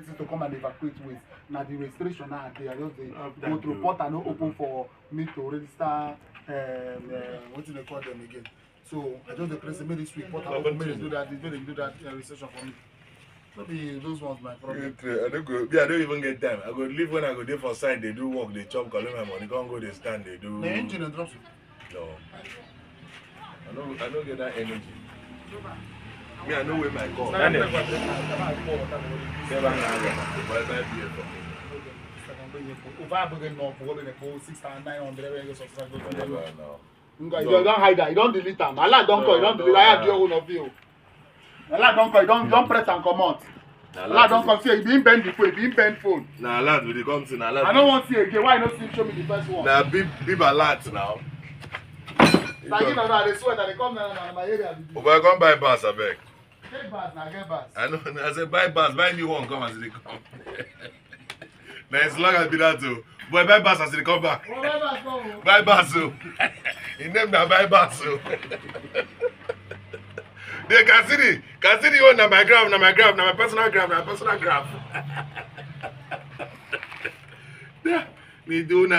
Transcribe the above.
to come and evacuate waste. Now the registration now they are just go through portal no open for me to register what do they call them again. So I just the press make this week portal open, make do that registration for me. Maybe those ones my problem. I don't even get time. I go leave when I go there for side, they do work, they chop, collect my money, can't go they stand, they do. The engine and drops. No. I don't get that energy. Me, I know where my call. You don't hide that, you don't delete them. Allah don't call, you don't delete. I have your own of you. Allah don't call, you don't press and come out. Allah don't come see, you didn't bend the phone, you didn't bend phone. Nah, alert will come to alert. I don't want to see again. Why not see show me the first one? Nah, bib alert now. Like you know, they swear that they come down in my area. Over I come buy bus, I beg. Get bus, now get bus. I know. I said buy bus, buy me one. Come as they come. Now as long as be that too. Boy, buy bus as they come back. Oh, buy bus, come. Buy bus, so. In them now buy bus, so. They can see the one. Now my graph, now my personal graph, Yeah, me do now.